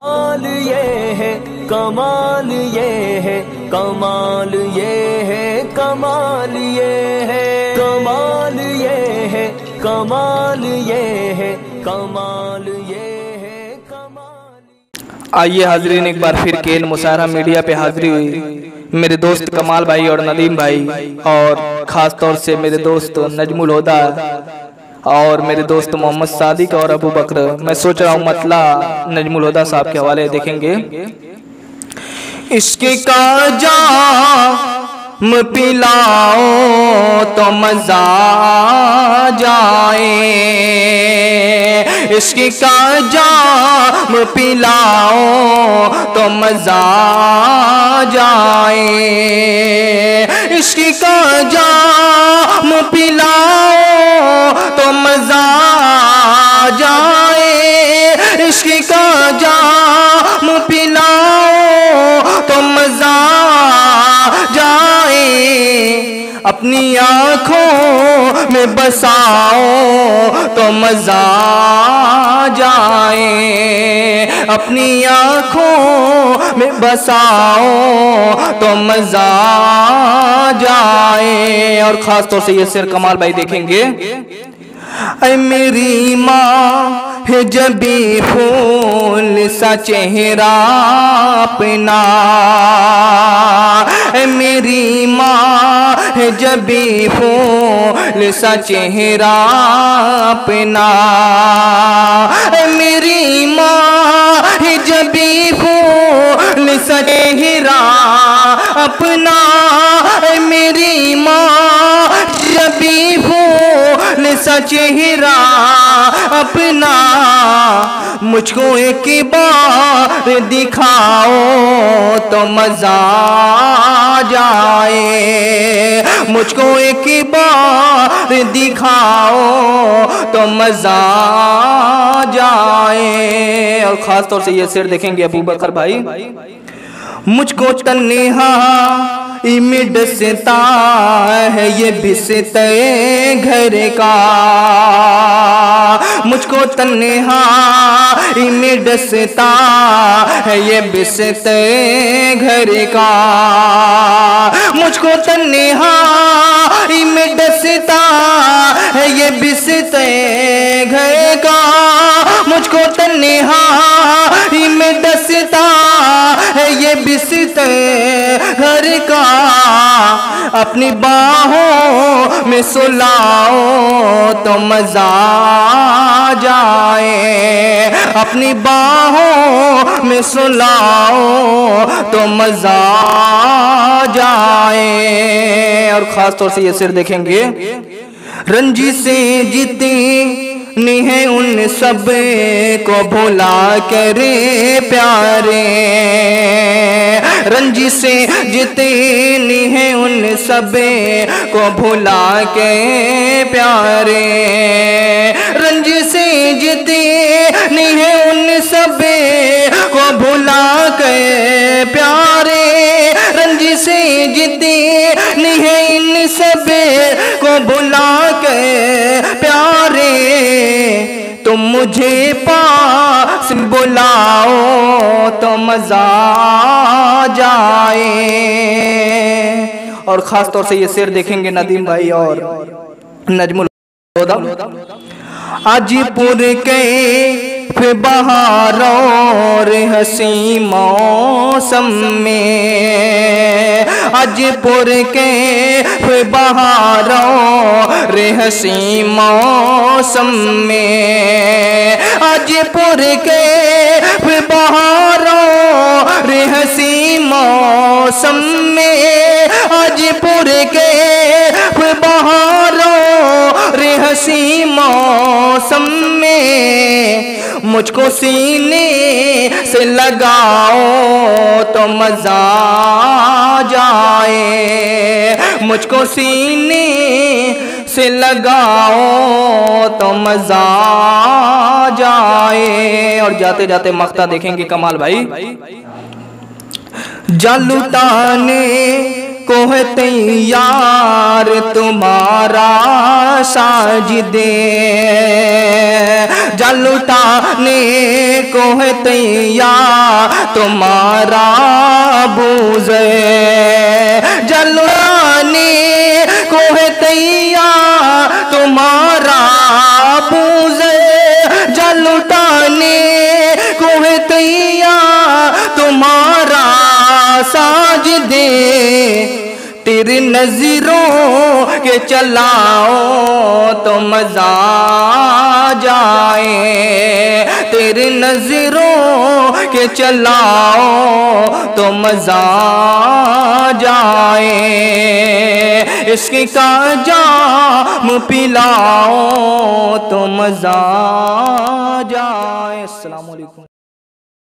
कमाल ये है, कमाल ये है, कमाल ये है, कमाल ये है, कमाल ये है, कमाल ये है, कमाल ये है, कमाल। आइए हाजरीन, एक बार फिर केएल मुशायरा मीडिया पे हाजिरी हुई। मेरे दोस्त कमाल भाई और नदीम भाई, और ख़ास तौर से मेरे दोस्त नजमुल हुदा और मेरे दोस्त मोहम्मद सादिक और अबू बकर। मैं सोच रहा हूँ मतला नजमुल हुदा साहब के हवाले देखेंगे। इश्क का जाम पिलाओ तो मजा जाए, इश्क का जाम पिलाओ तो मजा जाए, इश्क का जाम पिलाओ तो मजा जाए, इश्क का जाम पिलाओ तो मजा जाए, अपनी आँखों में बसाओ तो मजा जाए, अपनी आँखों में बसाओ तो मजा जाए। और ख़ास तौर से ये शेर कमाल भाई देखेंगे। ऐ मेरी माँ है जबी फूल सा चेहरा अपना, ऐ मेरी माँ है जबी फूल सा चेहरा अपना, ऐ मेरी माँ है जबी फूल सा चेहरा अपना, ऐ मेरी माँ जबी फूल सा चेहरा अपना, मुझको एक बार दिखाओ तो मजा जाए, मुझको एक बार दिखाओ तो मजा जाए। और ख़ास तौर से ये शेर देखेंगे अबू बकर भाई। मुझको तन्हा में डसता है ये बिस्तर घर का, मुझको तन्हा में डसता है ये बिस्तर घर का, मुझको तन्हा में डसता है ये बिस्तर घर का, मुझको तन्हा में डसता है ये बिस्तर घर का, अपनी बाहों में सुलाओ तो मजा जाए, अपनी बाहों में सुलाओ तो मजा जाए। और ख़ास तौर से ये शेर देखेंगे। रंजी से जीती है उन सब को भुला करे प्यारे, रंजी से जितनी है उन सब को भुला के प्यारे, रंजी से जितनी है उन सब को भुला के प्यारे, रंजी से जितनी है इन सब को भुला के प्यारे, तुम मुझे पास बुलाओ तो मजा जाए। और ख़ास तौर से ये शेर देखेंगे नदीम भाई और नजमुल हुदा। आजीपुर के बहार और हसी मौसम में, आजीपुर के बहार और हसी मौसम में, आजीपुर के बहार और हसी मौसम में, आजीपुर के बहार और हसी मौसम में, मुझको सीने से लगाओ तो मजा जाए, मुझको सीने से लगाओ तो मजा जाए। और जाते जाते मक्ता देखेंगे कमाल भाई। जालूताने को है तैयार तुम्हारा साजिदे, जल उठाने को है तैयार तुम्हारा बूज़े, जल उठाने को है तैयार तुम्हारा बूज़े, जल उठाने को है तैयार तुम्हारा साजिदे। तेरी नज़रों के चलाओ तो मज़ा जाए, तेरी नज़रों के चलाओ तो मज़ा जाए, इसकी का जाम पिलाओ तो मज़ा जाए। अस्सलाम वालेकुम।